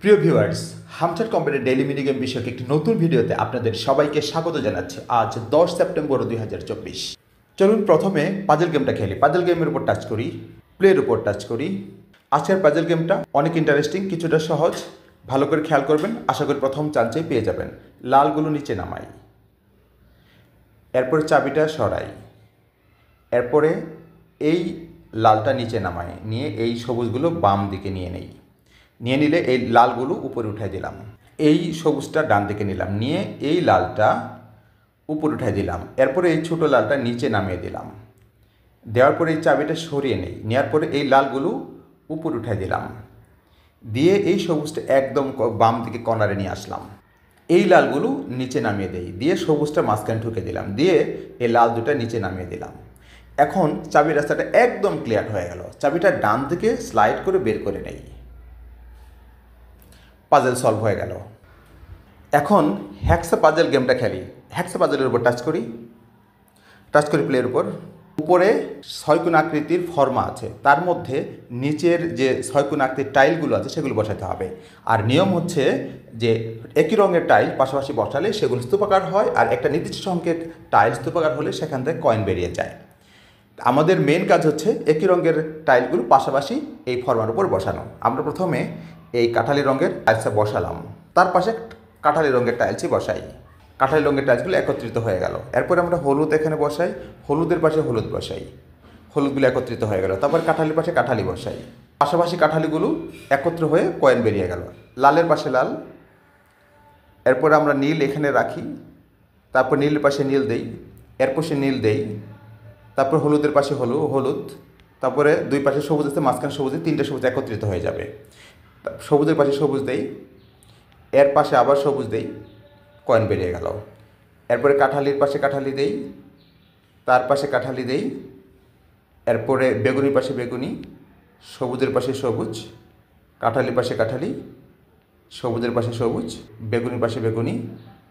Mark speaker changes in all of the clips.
Speaker 1: প্রিয় ভিউয়ার্স, হামচাট কোম্পানির daily mini game বিষয়ক একটি নতুন ভিডিওতে আপনাদের সবাইকে স্বাগত জানাচ্ছি। আজ 10 সেপ্টেম্বর 2024। চলুন প্রথমে পাজল গেমটা খেলি। পাজল গেমের উপর টাচ করি, প্লের উপর টাচ করি। আজকের পাজল গেমটা অনেক ইন্টারেস্টিং, কিছুটা সহজ। ভালো করে খেয়াল করবেন, আশা করি প্রথম চান্সেই পেয়ে যাবেন। লালগুলো নিচে নামাই, এরপরে চাবিটা সরাই, এরপরে এই লালটা নিচে নামাই, নিয়ে এই সবুজগুলো বাম দিকে নিয়ে নেই। নিয়ে নিলে এই লালগুলো উপরে উঠাই দিলাম, এই সবুজটা ডান দিকে নিলাম, নিয়ে এই লালটা উপরে উঠাই দিলাম। এরপরে এই ছোটো লালটা নিচে নামিয়ে দিলাম। দেওয়ার পরে এই চাবিটা সরিয়ে নেই, নেওয়ার পরে এই লালগুলো উপরে উঠাই দিলাম, দিয়ে এই সবুজটা একদম বাম দিকে কর্নারে নিয়ে আসলাম। এই লালগুলো নিচে নামিয়ে দেই, দিয়ে সবুজটা মাঝখানে ঢুকে দিলাম, দিয়ে এই লাল দুটা নিচে নামিয়ে দিলাম। এখন চাবির রাস্তাটা একদম ক্লিয়ার হয়ে গেল। চাবিটা ডান দিকে স্লাইড করে বের করে নেই, পাজল সলভ হয়ে গেল। এখন হ্যাক্সা পাজল গেমটা খেলি। হ্যাক্সা পাজলের উপর টাচ করি, টাচ করি প্লের উপর। উপরে 6 কোণ আকৃতির ফর্মা আছে, তার মধ্যে নিচের যে 6 কোণ আকৃতির টাইলগুলো আছে সেগুলো বসাতে হবে। আর নিয়ম হচ্ছে যে একই রঙের টাইল পাশাপাশি বসালে সেগুলো স্তূপাকার হয়, আর একটা নির্দিষ্ট সংখ্যক টাইল স্তূপাকার হলে সেখান থেকে কয়েন বেরিয়ে যায়। আমাদের মেন কাজ হচ্ছে একই রঙের টাইলগুলো পাশাপাশি এই ফর্মার উপর বসানো। আমরা প্রথমে এই কাঠালি রঙের টাইলসটা বসালাম, তার পাশে কাঠালি রঙের টাইলসই বসাই। কাঠালি রঙের টাইলসগুলো একত্রিত হয়ে গেল। এরপরে আমরা হলুদ এখানে বসাই, হলুদের পাশে হলুদ বসাই, হলুদগুলো একত্রিত হয়ে গেল। তারপর কাঠালির পাশে কাঠালি বসাই, পাশাপাশি কাঠালিগুলো একত্র হয়ে কয়েন বেরিয়ে গেল। লালের পাশে লাল, এরপরে আমরা নীল এখানে রাখি, তারপর নীলের পাশে নীল দেই, এরপর সে নীল দেই, তারপর হলুদের পাশে হলুদ, তারপরে দুই পাশে সবুজ আছে, মাঝখানে সবুজে 3টে সবুজ একত্রিত হয়ে যাবে। সবুজের পাশে সবুজ দেই, এর পাশে আবার সবুজ দেই, কয়েন বেরিয়ে গেল। এরপরে কাঠালির পাশে কাঠালি দেই, তার পাশে কাঠালি দেই, এরপরে বেগুনির পাশে বেগুনি, সবুজের পাশে সবুজ, কাঠালির পাশে কাঠালি, সবুজের পাশে সবুজ, বেগুনির পাশে বেগুনি,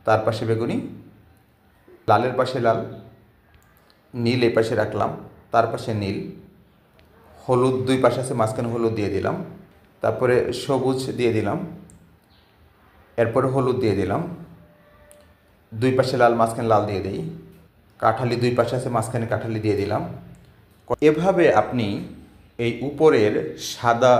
Speaker 1: তার পাশে বেগুনি, লালের পাশে লাল, নীল এই পাশে রাখলাম, তার পাশে নীল, হলুদ দুই পাশে আছে, মাঝখানে হলুদ দিয়ে দিলাম, তারপরে সবুজ দিয়ে দিলাম, এরপরে হলুদ দিয়ে দিলাম, দুই পাশে লাল, মাঝখানে লাল দিয়ে দিই, কাঠালি দুই পাশে আছে, মাঝখানে কাঠালি দিয়ে দিলাম। এভাবে আপনি এই উপরের সাদা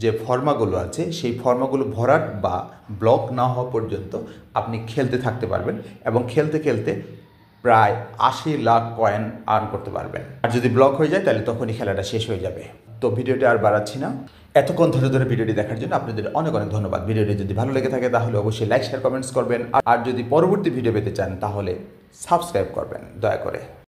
Speaker 1: যে ফর্মাগুলো আছে সেই ফর্মাগুলো ভরাট বা ব্লক না হওয়া পর্যন্ত আপনি খেলতে থাকতে পারবেন, এবং খেলতে খেলতে প্রায় 80 লাখ কয়েন আর্ন করতে পারবেন। আর যদি ব্লক হয়ে যায় তাহলে তখনই খেলাটা শেষ হয়ে যাবে। তো ভিডিওটি আর বাড়াচ্ছি না, এতক্ষণ ধরে ধরে ভিডিওটি দেখার জন্য আপনাদের অনেক অনেক ধন্যবাদ। ভিডিওটি যদি ভালো লেগে থাকে তাহলে অবশ্যই লাইক শেয়ার কমেন্টস করবেন, আর যদি পরবর্তী ভিডিও পেতে চান তাহলে সাবস্ক্রাইব করবেন দয়া করে।